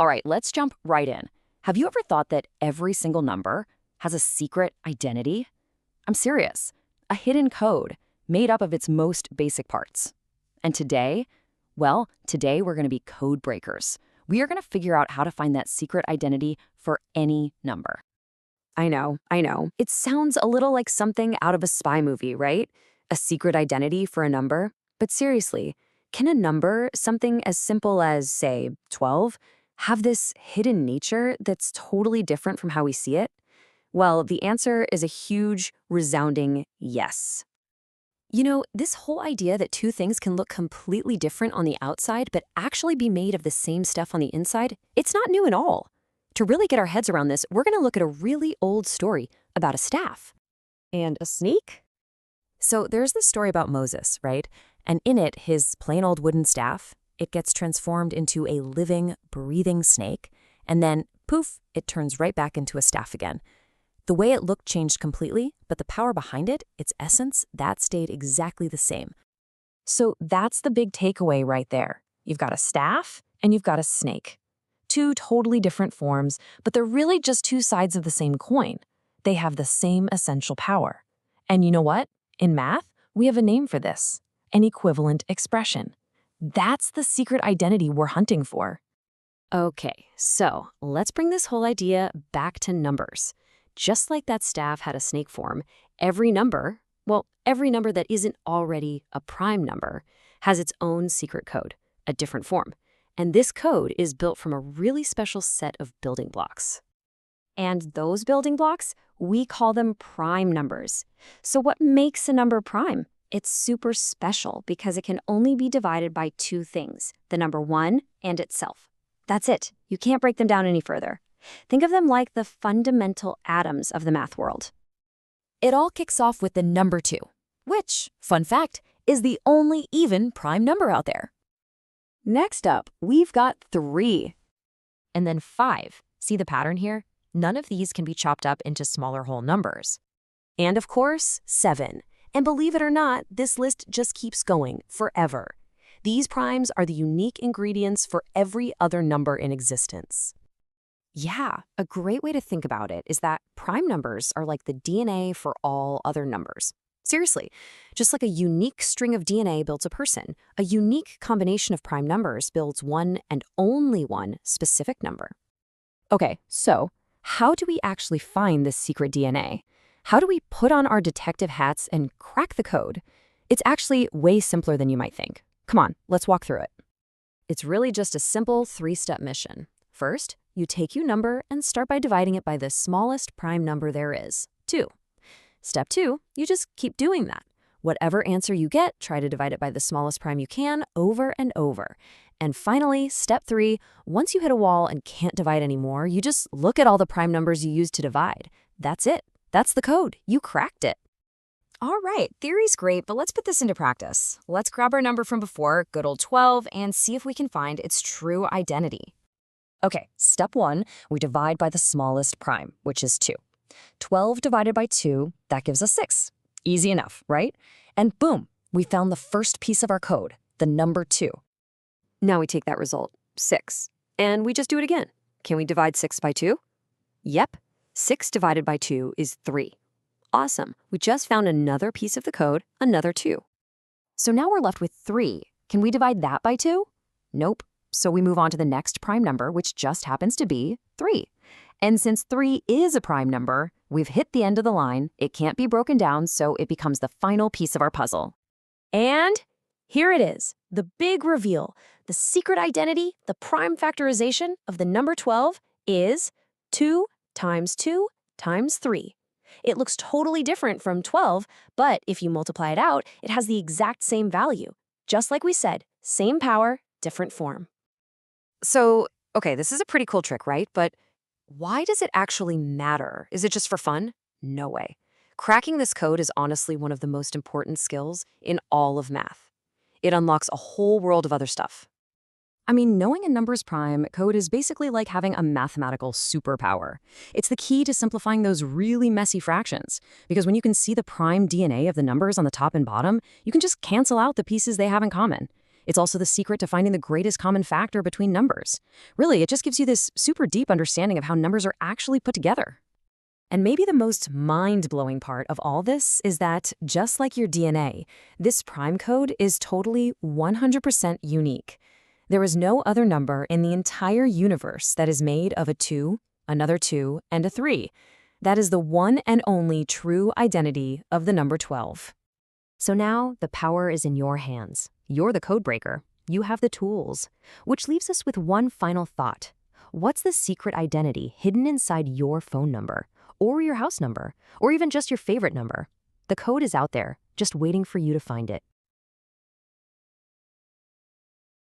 All right, let's jump right in. Have you ever thought that every single number has a secret identity? I'm serious. A hidden code made up of its most basic parts. And today, well, today we're going to be code breakers. We are going to figure out how to find that secret identity for any number. I know. It sounds a little like something out of a spy movie, right? A secret identity for a number. But seriously, can a number, something as simple as, say, 12, have this hidden nature that's totally different from how we see it? Well, the answer is a huge, resounding yes. You know, this whole idea that two things can look completely different on the outside but actually be made of the same stuff on the inside, it's not new at all. To really get our heads around this, we're going to look at a really old story about a staff. And a snake? So there's this story about Moses, right? And in it, his plain old wooden staff, it gets transformed into a living, breathing snake, and then, poof, it turns right back into a staff again. The way it looked changed completely, but the power behind it, its essence, that stayed exactly the same. So that's the big takeaway right there. You've got a staff and you've got a snake. Two totally different forms, but they're really just two sides of the same coin. They have the same essential power. And you know what? In math, we have a name for this, an equivalent expression. That's the secret identity we're hunting for. Okay, so let's bring this whole idea back to numbers. Just like that staff had a snake form, every number that isn't already a prime number, has its own secret code, a different form. And this code is built from a really special set of building blocks. And those building blocks, we call them prime numbers. So what makes a number prime? It's super special because it can only be divided by two things, the number 1 and itself. That's it. You can't break them down any further. Think of them like the fundamental atoms of the math world. It all kicks off with the number 2, which, fun fact, is the only even prime number out there. Next up, we've got 3. And then 5. See the pattern here? None of these can be chopped up into smaller whole numbers. And of course, 7. And believe it or not, this list just keeps going forever. These primes are the unique ingredients for every other number in existence. Yeah, a great way to think about it is that prime numbers are like the DNA for all other numbers. Seriously, just like a unique string of DNA builds a person, a unique combination of prime numbers builds one and only one specific number. Okay, so how do we actually find this secret DNA? How do we put on our detective hats and crack the code? It's actually way simpler than you might think. Come on, let's walk through it. It's really just a simple 3-step mission. First, you take your number and start by dividing it by the smallest prime number there is, 2. Step 2, you just keep doing that. Whatever answer you get, try to divide it by the smallest prime you can over and over. And finally, step 3, once you hit a wall and can't divide anymore, you just look at all the prime numbers you used to divide. That's it. That's the code. You cracked it. All right, theory's great, but let's put this into practice. Let's grab our number from before, good old 12, and see if we can find its true identity. Okay, step 1, we divide by the smallest prime, which is 2. 12 divided by 2, that gives us 6. Easy enough, right? And boom, we found the first piece of our code, the number 2. Now we take that result, 6, and we just do it again. Can we divide 6 by 2? Yep, 6 divided by 2 is 3. Awesome, we just found another piece of the code, another 2. So now we're left with 3. Can we divide that by 2? Nope. So we move on to the next prime number, which just happens to be 3. And since 3 is a prime number, we've hit the end of the line. It can't be broken down, so it becomes the final piece of our puzzle. And here it is, the big reveal. The secret identity, the prime factorization of the number 12 is 2 times 2 times 3. It looks totally different from 12, but if you multiply it out, it has the exact same value. Just like we said, same power, different form. So, okay, this is a pretty cool trick, right? But why does it actually matter? Is it just for fun? No way. Cracking this code is honestly one of the most important skills in all of math. It unlocks a whole world of other stuff. I mean, knowing a number's prime code is basically like having a mathematical superpower. It's the key to simplifying those really messy fractions, because when you can see the prime DNA of the numbers on the top and bottom, you can just cancel out the pieces they have in common. It's also the secret to finding the greatest common factor between numbers. Really, it just gives you this super deep understanding of how numbers are actually put together. And maybe the most mind-blowing part of all this is that, just like your DNA, this prime code is totally 100% unique. There is no other number in the entire universe that is made of a 2, another 2, and a 3. That is the one and only true identity of the number 12. So now the power is in your hands. You're the code breaker. You have the tools. Which leaves us with one final thought. What's the secret identity hidden inside your phone number, or your house number, or even just your favorite number? The code is out there, just waiting for you to find it.